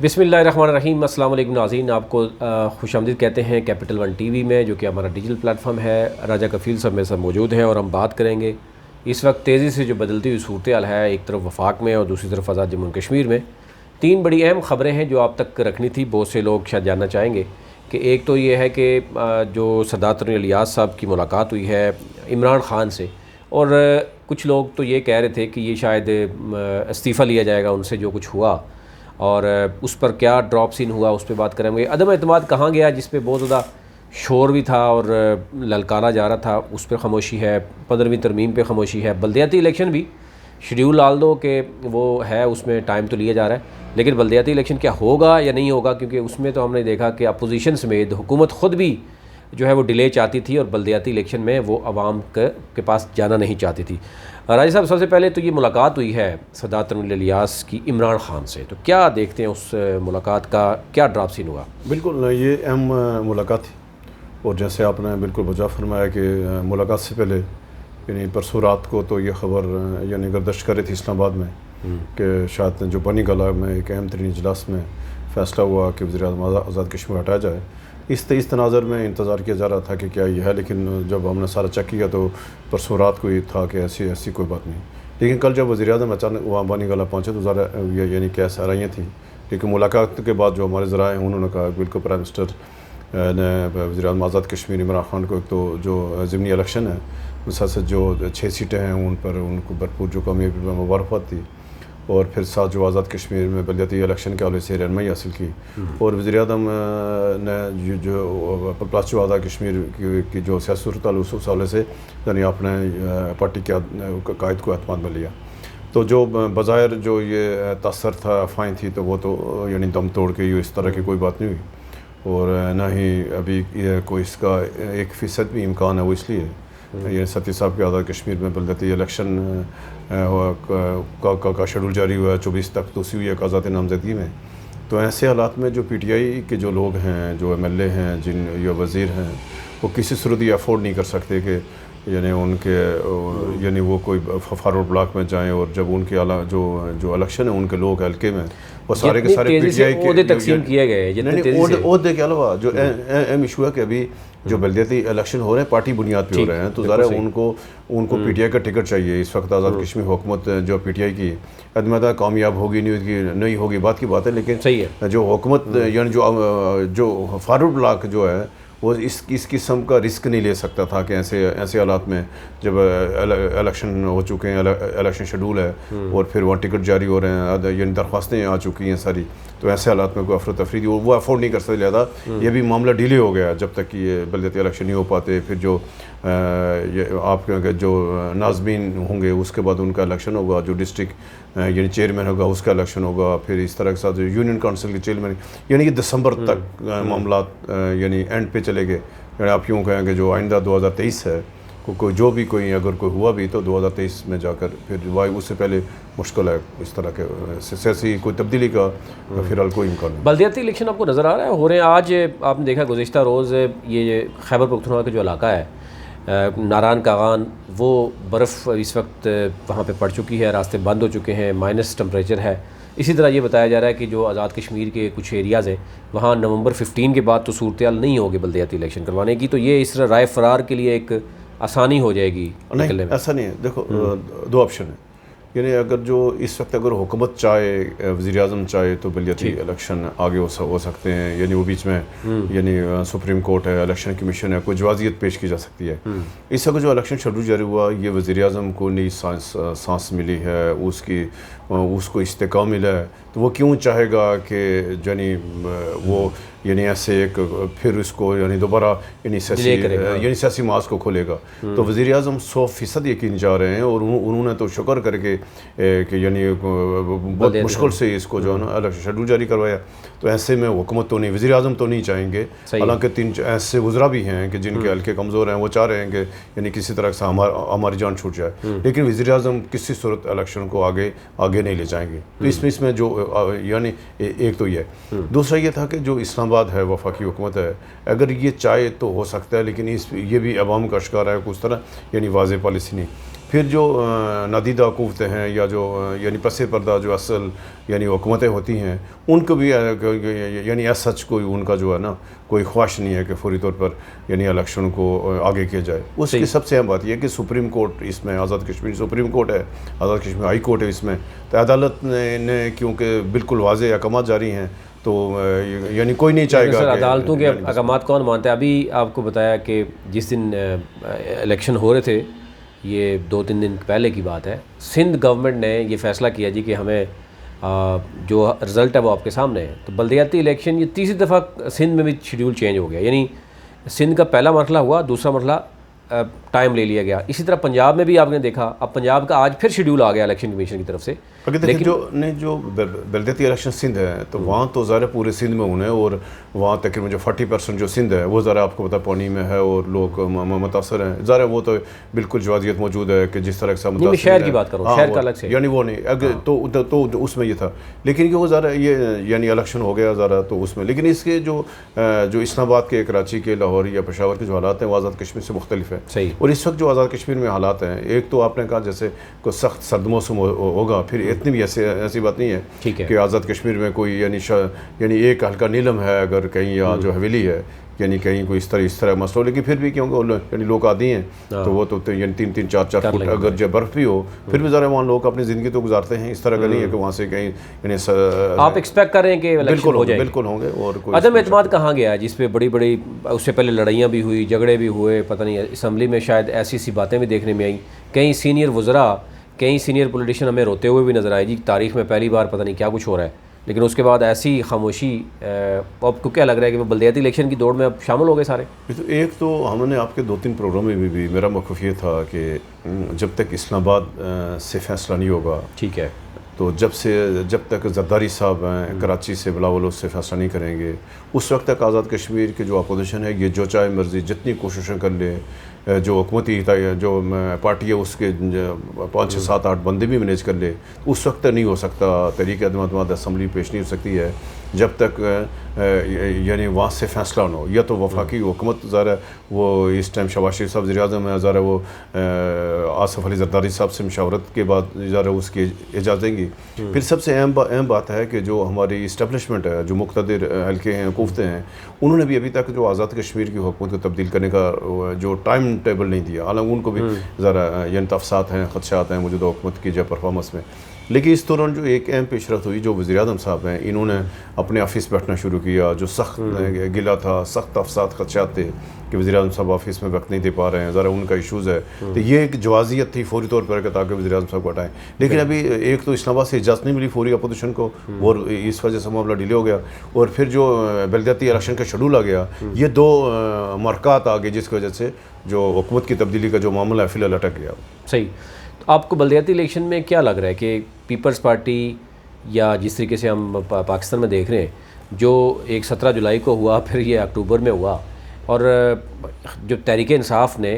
بسم اللہ الرحمن الرحیم۔ السلام علیکم ناظرین، آپ کو خوش آمدید کہتے ہیں کیپٹل ون ٹی وی میں، جو کہ ہمارا ڈیجیٹل پلیٹ فارم ہے۔ راجہ کفیل صاحب میرے ساتھ موجود ہیں اور ہم بات کریں گے اس وقت تیزی سے جو بدلتی ہوئی صورتحال ہے، ایک طرف وفاق میں اور دوسری طرف آزاد جموں کشمیر میں۔ تین بڑی اہم خبریں ہیں جو آپ تک رکھنی تھی، بہت سے لوگ شاید جاننا چاہیں گے کہ ایک تو یہ ہے کہ جو سردار ترین الیاس صاحب کی ملاقات ہوئی ہے عمران خان سے، اور کچھ لوگ تو یہ کہہ رہے تھے کہ یہ شاید استعفیٰ لیا جائے گا ان سے جو کچھ ہوا، اور اس پر کیا ڈراپ سین ہوا اس پہ بات کریں گے۔ عدم اعتماد کہاں گیا، جس پہ بہت زیادہ شور بھی تھا اور للکارا جا رہا تھا، اس پہ خاموشی ہے۔ 15ویں ترمیم پہ خاموشی ہے۔ بلدیاتی الیکشن بھی شیڈیول ڈال دو کہ وہ ہے، اس میں ٹائم تو لیا جا رہا ہے، لیکن بلدیاتی الیکشن کیا ہوگا یا نہیں ہوگا، کیونکہ اس میں تو ہم نے دیکھا کہ اپوزیشن سمیت حکومت خود بھی جو ہے وہ ڈیلے چاہتی تھی، اور بلدیاتی الیکشن میں وہ عوام کے پاس جانا نہیں چاہتی تھی۔ راجہ صاحب، سب سے پہلے تو یہ ملاقات ہوئی ہے سردار ترین الیاس کی عمران خان سے، تو کیا دیکھتے ہیں اس ملاقات کا، کیا ڈراپ سین ہوا؟ بالکل یہ اہم ملاقات تھی، اور جیسے آپ نے بالکل وجہ فرمایا کہ ملاقات سے پہلے یعنی پرسوں رات کو تو یہ خبر یعنی گردش کر رہی تھی اسلام آباد میں کہ شاید جو بنی گلہ میں ایک اہم ترین اجلاس میں فیصلہ ہوا کہ وزیر اعظم آزاد کشمیر ہٹایا جائے۔ اس تناظر میں انتظار کیا جا رہا تھا کہ کیا یہ ہے، لیکن جب ہم نے سارا چیک کیا تو پرسوں رات کو یہ تھا کہ ایسی کوئی بات نہیں۔ لیکن کل جب وزیر اعظم اچانک وہاں بانی گلہ پہنچے تو ذرا یعنی کیس آرائیاں تھیں، لیکن ملاقات کے بعد جو ہمارے ذرائع ہیں انہوں نے کہا بالکل پرائم منسٹر نے وزیر اعظم آزاد کشمیر عمران خان کو ایک تو جو ضمنی الیکشن ہے اس ساتھ سے جو 6 سیٹیں ہیں ان پر ان کو بھرپور جو کامیابی میں مبارکباد دی، اور پھر ساتھ جو آزاد کشمیر میں بلدیاتی الیکشن کے حوالے سے رہنمائی حاصل کی، اور وزیر اعظم نے جو پلس جو آزاد کشمیر کی جو سیاسی صورتحال اس حوالے سے یعنی اپنے پارٹی کے قائد کو اعتماد میں لیا۔ تو جو بظاہر جو یہ تاثر تھا، افواہیں تھی، تو وہ تو یعنی دم توڑ کے اس طرح کی کوئی بات نہیں ہوئی، اور نہ ہی ابھی کوئی اس کا 1% بھی امکان ہے۔ وہ اس لیے یہ ستی صاحب کے آزاد کشمیر میں بلدیاتی الیکشن کا شیڈول جاری ہوا ہے 24 تک، توسیع ہوئی ہے آزاد نامزدگی میں۔ تو ایسے حالات میں جو پی ٹی آئی کے جو لوگ ہیں، جو ایم ایل اے ہیں، جن یا وزیر ہیں، وہ کسی صورت یہ افورڈ نہیں کر سکتے کہ یعنی ان کے یعنی وہ کوئی فارورڈ بلاک میں جائیں، اور جب ان کے جو الیکشن ہے ان کے لوگ حلقے میں وہ سارے کے سارے پی ٹی آئی کے عہدے تقسیم کیے گئے، عہدے کے علاوہ جو اہم ایشو ہے کہ ابھی جو بلدیاتی الیکشن ہو رہے ہیں پارٹی بنیاد پہ ہو رہے ہیں، تو ظاہر ہے ان کو پی ٹی آئی کا ٹکٹ چاہیے۔ اس وقت آزاد کشمیر حکومت جو پی ٹی آئی کی عدم کامیاب ہوگی نہیں ہوگی بات کی بات ہے، لیکن جو حکومت یعنی جو فارورڈ بلاک جو ہے وہ اس قسم کا رسک نہیں لے سکتا تھا کہ ایسے حالات میں جب الیکشن ہو چکے ہیں، الیکشن شیڈول ہے، اور پھر وہاں ٹکٹ جاری ہو رہے ہیں، یعنی درخواستیں آ چکی ہیں ساری، تو ایسے حالات میں کوئی افراتفری وہ افورڈ نہیں کر سکتے، لہٰذا یہ بھی معاملہ ڈیلے ہو گیا جب تک کہ یہ بلدیاتی الیکشن نہیں ہو پاتے۔ پھر جو آپ کے جو ناظمین ہوں گے اس کے بعد ان کا الیکشن ہوگا، جو ڈسٹرکٹ یعنی چیئرمین ہوگا اس کا الیکشن ہوگا، پھر اس طرح کے ساتھ یونین کونسل کے چیئرمین، یعنی کہ دسمبر تک معاملات یعنی اینڈ پہ چلے گئے۔ یعنی آپ یوں کہیں کہ جو آئندہ 2023 ہے، کوئی اگر کوئی ہوا بھی تو 2023 میں جا کر پھر اس سے پہلے مشکل ہے اس طرح کے سیاسی کوئی تبدیلی کا فی الحال کوئی امکان نہیں۔ بلدیاتی الیکشن آپ کو نظر آ رہا ہے ہو رہے ہیں؟ آج آپ نے دیکھا گزشتہ روز یہ خیبر پختونخوا کا جو علاقہ ہے ناران کاغان، وہ برف اس وقت وہاں پہ پڑ چکی ہے، راستے بند ہو چکے ہیں، مائنس ٹمپریچر ہے۔ اسی طرح یہ بتایا جا رہا ہے کہ جو آزاد کشمیر کے کچھ ایریاز ہیں وہاں نومبر 15 کے بعد تو صورتحال نہیں ہوگی بلدیاتی الیکشن کروانے کی، تو یہ اس طرح رائے فرار کے لیے ایک آسانی ہو جائے گی نکلنے میں؟ ایسا نہیں ہے، دیکھو دو آپشن ہیں، یعنی اگر جو اس وقت اگر حکومت چاہے، وزیر اعظم چاہے تو بلدیاتی الیکشن آگے ہو سکتے ہیں، یعنی وہ بیچ میں یعنی سپریم کورٹ ہے، الیکشن کمیشن ہے، کوئی جوازیت پیش کی جا سکتی ہے۔ اس وقت جو الیکشن شیڈول جاری ہوا، یہ وزیر اعظم کو نئی سانس ملی ہے، اس کو استحکام ملا ہے، تو وہ کیوں چاہے گا کہ یعنی وہ یعنی ایسے ایک پھر اس کو یعنی دوبارہ یعنی سیاسی ماس کو کھولے گا۔ تو وزیر اعظم 100% یقین جا رہے ہیں، اور انہوں نے تو شکر کر کے کہ یعنی بہت مشکل سے اس کو جو ہے نا الیکشن شیڈول جاری کروایا۔ تو ایسے میں حکومت تو نہیں، وزیر اعظم تو نہیں چاہیں گے، حالانکہ 3 ایسے وزراء بھی ہیں کہ جن کے حلقے کمزور ہیں، وہ چاہ رہے ہیں کہ یعنی کسی طرح سے ہماری جان چھوٹ جائے، لیکن وزیر اعظم کسی صورت الیکشن کو آگے نہیں لے جائیں گے۔ تو اس میں جو یعنی ایک تو یہ دوسرا یہ تھا کہ جو اسلام آباد ہے، وفاقی حکومت ہے، اگر یہ چاہے تو ہو سکتا ہے، لیکن یہ بھی عوام کا شکار ہے، کچھ طرح یعنی واضح پالیسی نہیں۔ پھر جو نادیدہ قوتیں ہیں یا جو یعنی پس پردہ جو اصل یعنی حکومتیں ہوتی ہیں ان کو بھی یعنی ایز سچ کوئی ان کا جو ہے نا کوئی خواہش نہیں ہے کہ فوری طور پر یعنی الیکشن کو آگے کیا جائے. اس کی سب سے اہم بات یہ ہے کہ سپریم کورٹ اس میں آزاد کشمیر سپریم کورٹ ہے, آزاد کشمیر ہائی کورٹ ہے اس میں, تو عدالت نے کیونکہ بالکل واضح احکامات جاری ہیں تو یعنی کوئی نہیں چاہے گا. سر عدالتوں کے احکامات کون مانتا ہے؟ ابھی آپ کو بتایا کہ جس دن الیکشن ہو رہے تھے, یہ 2-3 دن پہلے کی بات ہے, سندھ گورنمنٹ نے یہ فیصلہ کیا جی کہ ہمیں جو رزلٹ ہے وہ آپ کے سامنے ہے. تو بلدیاتی الیکشن یہ تیسری دفعہ سندھ میں بھی شیڈول چینج ہو گیا, یعنی سندھ کا پہلا مرحلہ ہوا, دوسرا مرحلہ ٹائم لے لیا گیا. اسی طرح پنجاب میں بھی آپ نے دیکھا, اب پنجاب کا آج پھر شیڈول آ گیا الیکشن کمیشن کی طرف سے. لیکن جو بلدیاتی الیکشن سندھ ہے تو وہاں تو ظاہر پورے سندھ میں ہونے, اور وہاں تقریباً جو 40% جو سندھ ہے وہ ذرا آپ کو پتا پونی میں ہے اور لوگ متاثر ہیں. ظاہر وہ تو بالکل جوازیت موجود ہے کہ جس طرح سے میں شہر کی بات کروں, شہر کا الگ سے یعنی وہ نہیں اگر تو اس میں یہ تھا, لیکن کہ وہ ذرا یہ یعنی الیکشن ہو گیا ذرا تو اس میں. لیکن اس کے جو اسلام آباد کے, کراچی کے, لاہور یا پشاور کے جو حالات ہیں وہ آزاد کشمیر سے مختلف ہے. صحیح. اور اس وقت جو آزاد کشمیر میں حالات ہیں, ایک تو آپ نے کہا جیسے کوئی سخت سرد موسم ہوگا, پھر اتنی بھی ایسی بات نہیں ہے کہ آزاد کشمیر میں کوئی یعنی ایک ہلکا نیلم ہے اگر کہیں, یا جو حویلی ہے یعنی کہیں کوئی اس طرح مسئلہ, لیکن پھر بھی کیونکہ یعنی لوگ عادی ہیں تو وہ تو یعنی 3-4 فٹ اگر جو برف بھی ہو پھر بھی ذرا وہاں لوگ اپنی زندگی تو گزارتے ہیں. اس طرح کا نہیں ہے کہ وہاں سے کہیں یعنی آپ ایکسپیکٹ کر رہے ہیں کہ الیکشن ہو جائے. بالکل ہوں گے. اور عدم اعتماد کہاں گیا جس پہ بڑی اس سے پہلے لڑائیاں بھی ہوئی, جھگڑے بھی ہوئے, پتہ نہیں اسمبلی میں شاید ایسی باتیں بھی دیکھنے میں آئیں. کئی سینئر وزراء, کئی سینئر پولیٹیشین ہمیں روتے ہوئے بھی نظر آئے جی تاریخ میں پہلی بار پتہ نہیں کیا کچھ ہو رہا ہے. لیکن اس کے بعد ایسی خاموشی, آپ کو کیا لگ رہا ہے کہ وہ بلدیاتی الیکشن کی دوڑ میں اب شامل ہو گئے سارے؟ ایک تو ہم نے آپ کے 2-3 پروگرام میں بھی میرا موقف یہ تھا کہ جب تک اسلام آباد سے فیصلہ نہیں ہوگا, ٹھیک ہے, تو جب تک زرداری صاحب ہیں کراچی سے بلاول اس سے فیصلہ نہیں کریں گے, اس وقت تک آزاد کشمیر کی جو اپوزیشن ہے یہ جو چاہے مرضی جتنی کوششیں کر لے, جو حکومتی جو پارٹی ہے اس کے 5-6-7-8 بندے بھی مینیج کر لے, اس وقت نہیں ہو سکتا. تحریک عدم اعتماد اسمبلی پیش نہیں ہو سکتی ہے جب تک یعنی وہاں سے فیصلہ نہ ہو. یا تو وفاقی حکومت ذرا وہ اس ٹائم شہباز شریف صاحب وزیر اعظم ہے, ذرا وہ آصف علی زرداری صاحب سے مشاورت کے بعد ذرا اس کی اجازت دیں گی. پھر سب سے اہم بات ہے کہ جو ہماری اسٹیبلشمنٹ ہے, جو مقتدر حلقے ہیں, قوتیں ہیں, انہوں نے بھی ابھی تک جو آزاد کشمیر کی حکومت کو تبدیل کرنے کا جو ٹائم ٹیبل نہیں دیا. حالانکہ ان کو بھی ذرا یعنی تفصیلات ہیں, خدشات ہیں موجودہ حکومت کی جو پرفارمنس میں. لیکن اس دوران جو ایک اہم پیش رفت ہوئی, جو وزیر اعظم صاحب ہیں انہوں نے اپنے آفس بیٹھنا شروع کیا, جو سخت گلا تھا, سخت تفصیلات خدشات تھے کہ وزیر اعظم صاحب آفس میں وقت نہیں دے پا رہے ہیں, ذرا ان کا ایشوز ہے. تو یہ ایک جوازیت تھی فوری طور پر کہ تاکہ وزیر اعظم صاحب کو ہٹائیں. لیکن ابھی ایک تو اسلام آباد سے اجازت نہیں ملی فوری اپوزیشن کو, اور اس وجہ سے معاملہ ڈیلے ہو گیا. اور پھر جو بلدیاتی الیکشن کا شیڈول آ گیا, یہ 2 مرکات آ گئے جس کی وجہ سے جو حکومت کی تبدیلی کا جو معاملہ ہے فی الحال اٹک گیا. صحیح. تو آپ کو بلدیاتی الیکشن میں کیا لگ رہا ہے کہ پیپلز پارٹی یا جس طریقے سے ہم پاکستان میں دیکھ رہے ہیں, جو ایک 17 جولائی کو ہوا, پھر یہ اکتوبر میں ہوا, اور جو تحریک انصاف نے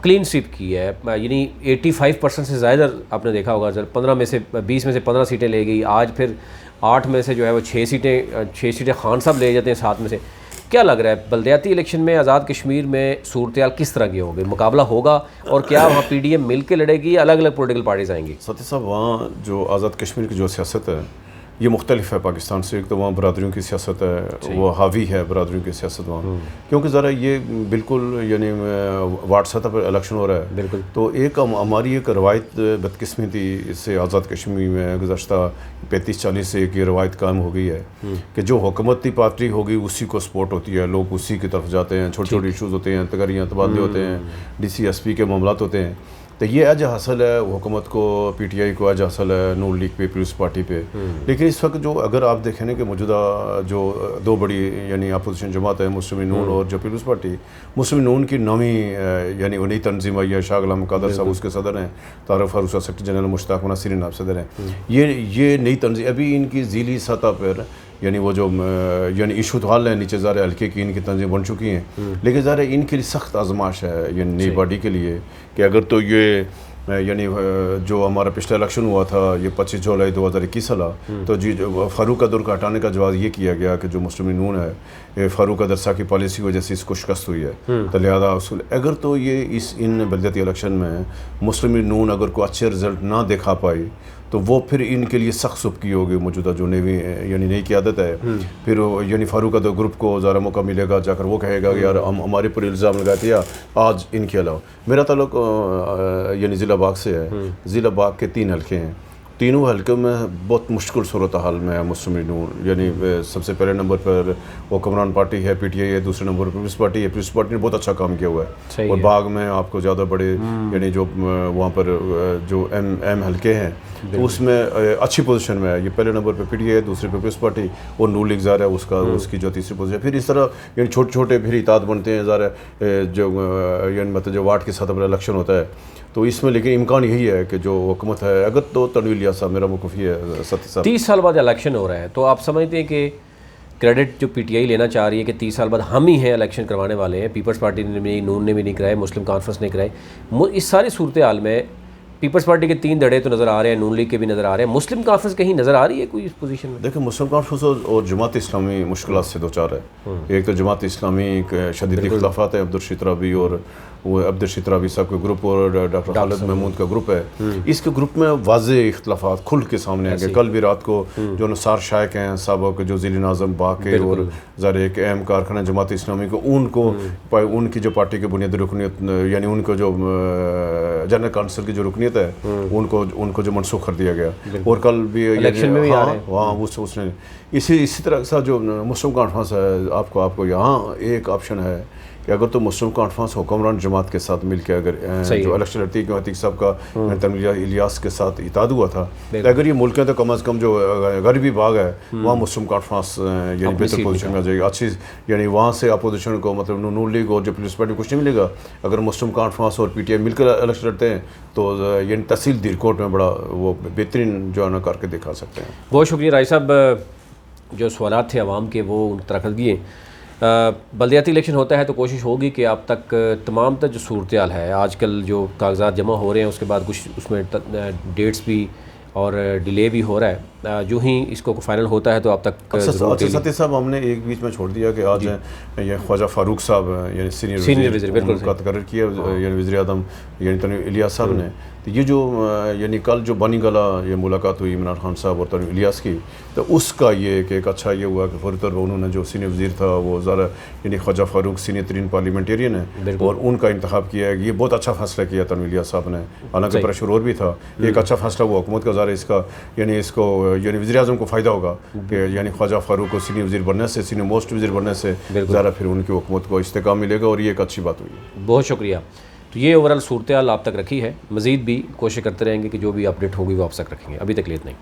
کلین سویپ کی ہے, یعنی 85% سے زیادہ آپ نے دیکھا ہوگا, 20 میں سے 15 سیٹیں لے گئی. آج پھر 8 میں سے جو ہے وہ 6 سیٹیں خان صاحب لے جاتے ہیں 7 میں سے. کیا لگ رہا ہے بلدیاتی الیکشن میں آزاد کشمیر میں صورتحال کس طرح کی ہوگی, مقابلہ ہوگا, اور کیا وہاں پی ڈی ایم مل کے لڑے گی یا الگ الگ پولیٹیکل پارٹیز آئیں گی؟ ساتھی صاحب, وہاں جو آزاد کشمیر کی جو سیاست ہے یہ مختلف ہے پاکستان سے. ایک تو وہاں برادریوں کی سیاست ہے, وہ حاوی ہے برادریوں کی سیاست وہاں, کیونکہ ذرا یہ بالکل یعنی وارڈ سطح پر الیکشن ہو رہا ہے. بالکل. تو ایک ہماری ایک روایت بدقسمی تھی اس سے آزاد کشمیر میں گزشتہ 35-40 سے ایک یہ روایت قائم ہو گئی ہے کہ جو حکومتی پارٹی ہوگی اسی کو سپورٹ ہوتی ہے, لوگ اسی کی طرف جاتے ہیں, چھوٹے چھوٹے ایشوز ہوتے ہیں, تقریاں تبادلے ہوتے ہیں, ڈی سی ایس پی کے معاملات ہوتے ہیں. تو یہ اج حاصل ہے حکومت کو, پی ٹی آئی کو اج حاصل ہے, نون لیگ پہ, پیپلز پارٹی پہ. لیکن اس وقت جو اگر آپ دیکھیں کہ موجودہ جو 2 بڑی یعنی اپوزیشن جماعت ہے, مسلم نون اور جو پیپلز پارٹی, مسلم نون کی نویں یعنی نئی تنظیم آئی ہے, شاہ غلام قادر صاحب اس کے صدر ہیں, طارق فاروق سیکرٹری جنرل, مشتاق ناصری نائب صدر ہیں. یہ نئی تنظیم ابھی ان کی ذیلی سطح پر یعنی وہ جو یعنی ایشو تو حال ہے نیچے ظاہر ہلکے کی ان کی تنظیم بن چکی ہیں, لیکن ظاہر ان کے لیے سخت آزمائش ہے یعنی نئی باڈی کے لیے کہ اگر تو یہ یعنی جو ہمارا پچھلا الیکشن ہوا تھا یہ 25 جولائی 2021 تو جی فاروق قدر کا ہٹانے کا جواز یہ کیا گیا کہ جو مسلم لیگ نون ہے یہ فاروق قدر صاحب کی پالیسی کی وجہ سے اس کو شکست ہوئی ہے، تو لہٰذا اصول اگر تو یہ ان بلدیاتی الیکشن میں مسلم لیگ نون اگر کوئی اچھے رزلٹ نہ دکھا پائی تو وہ پھر ان کے لیے سخت سبکی ہوگی موجودہ جو یعنی نئی قیادت ہے، پھر یعنی فاروق قدر گروپ کو ذرا موقع ملے گا، جا کر وہ کہے گا کہ یار ہم ہمارے پر الزام لگاتے ہیں آج ان کے علاوہ۔ میرا تعلق یعنی ضلع باغ سے ہے، ضلع باغ کے 3 حلقے ہیں، تینوں حلقوں میں بہت مشکل صورتحال میں ہے مسلم لیگ نون، یعنی سب سے پہلے نمبر پر وہ حکمران پارٹی ہے پی ٹی آئی ہے، دوسرے نمبر پر پیپلز پارٹی ہے، پیپلز پارٹی نے بہت اچھا کام کیا ہوا ہے، اور باغ میں آپ کو زیادہ بڑے یعنی جو وہاں پر جو ایم حلقے ہیں تو اس میں اچھی پوزیشن میں ہے، یہ پہلے نمبر پہ پی ٹی آئی ہے، دوسرے پہ پیپلز پارٹی اور نور لیگ ظاہر ہے اس کی جو تیسری پوزیشن، پھر اس طرح یعنی چھوٹے چھوٹے پھر اتحاد بنتے ہیں ظاہر ہے جو یعنی مطلب جو وارڈ کے ساتھ اپنا الیکشن ہوتا ہے، تو اس میں لیکن امکان یہی ہے کہ جو حکومت ہے اگر تو تنویر الیاس صاحب، میرا موقف یہ ہے 30 سال بعد الیکشن ہو رہا ہے، تو آپ سمجھتے ہیں کہ کریڈٹ جو پی ٹی آئی لینا چاہ رہی ہے کہ 30 سال بعد ہم ہی ہیں الیکشن کروانے والے ہیں، پیپلز پارٹی نے بھی، نون نے بھی نہیں کرائے، مسلم کانفرنس نے کرائے، اس ساری صورتحال میں پیپلز پارٹی کے 3 دھڑے تو نظر آ رہے ہیں، نون لیگ کے بھی نظر آ رہے ہیں، مسلم کانفرنس کہیں نظر آ رہی ہے کوئی اس پوزیشن میں؟ دیکھیں مسلم کانفرنس اور جماعت اسلامی مشکلات سے دوچار ہے، ایک تو جماعت اسلامی شدید اختلافات ہے، عبدالرشید رابی اور وہ عبدالرشید رابی صاحب کا گروپ اور ڈاکٹر خالد محمود کا گروپ ہے، اس کے گروپ میں واضح اختلافات کھل کے سامنے آ گئے۔ کل بھی رات کو جو نثار شائق ہیں صاحب کے جو ضلع ناظم باغ کے اور ذرا ایک اہم کارکنہ جماعت اسلامی کو ان کی جو پارٹی کی بنیادی رکنیت یعنی ان کو جو جنرل کونسل کی جو رکنیت ہے ان کو جو منسوخ کر دیا گیا، اور کل بھی وہاں اس نے اسی طرح سے جو مسلم کانفرنس ہے، آپ کو یہاں ایک آپشن ہے کہ اگر تو مسلم کانفرنس حکمران جماعت کے ساتھ مل کے اگر جو الیکشن لڑتی ہے عتیق صاحب کا تنویر الیاس کے ساتھ اتحاد ہوا تھا، اگر یہ ملک ہے تو کم از کم جو غربی باغ ہے وہاں مسلم کانفرنس یعنی بہتر پوزیشن میں آ جائے گی، اچھی یعنی وہاں سے اپوزیشن کو مطلب نون لیگ اور جو پیپلز پارٹی کچھ نہیں ملے گا۔ اگر مسلم کانفرنس اور پی ٹی آئی مل کر الیکشن لڑتے ہیں تو یعنی تحصیل دیرکوٹ میں بڑا وہ بہترین جو ہے نا کر کے دکھا سکتے ہیں۔ بہت شکریہ رائی صاحب، جو سوالات تھے عوام کے وہ ان طرح کر دیے۔ بلدیاتی الیکشن ہوتا ہے تو کوشش ہوگی کہ آپ تک تمام تر جو صورتحال ہے، آج کل جو کاغذات جمع ہو رہے ہیں اس کے بعد کچھ اس میں ڈیٹس بھی اور ڈیلے بھی ہو رہا ہے، جو ہی اس کو فائنل ہوتا ہے تو آپ تک ستی صاحب ہم نے ایک بیچ میں چھوڑ دیا کہ آج یہ خواجہ فاروق صاحب یعنی سینئر وزیر کا تقرر کیا یعنی وزیر اعظم یعنی تنویر الیاس صاحب نے، تو یہ جو یعنی کل جو بانی گلا یہ ملاقات ہوئی عمران خان صاحب اور تنویر الیاس کی، تو اس کا یہ کہ ایک اچھا یہ ہوا کہ فوری طور پر انہوں نے جو سینئر وزیر تھا وہ ذرا یعنی خواجہ فاروق سینئر ترین پارلیمنٹیرین ہے اور ان کا انتخاب کیا ہے، یہ بہت اچھا فیصلہ کیا تنویر الیاس صاحب نے، حالانکہ پریشر اور بھی تھا، ایک اچھا فیصلہ وہ حکومت کا ظاہر اس کا یعنی اس کو یعنی وزیر اعظم کو فائدہ ہوگا کہ یعنی خواجہ فاروق کو سینئر وزیر بننے سے سینئر موسٹ وزیر بننے سے ذرا پھر ان کی حکومت کو استحکام ملے گا، اور یہ ایک اچھی بات ہوئی۔ بہت شکریہ۔ تو یہ اوورال صورتحال آپ تک رکھی ہے، مزید بھی کوشش کرتے رہیں گے کہ جو بھی اپڈیٹ ہوگی وہ آپ تک رکھیں گے۔ ابھی تک لیت نہیں۔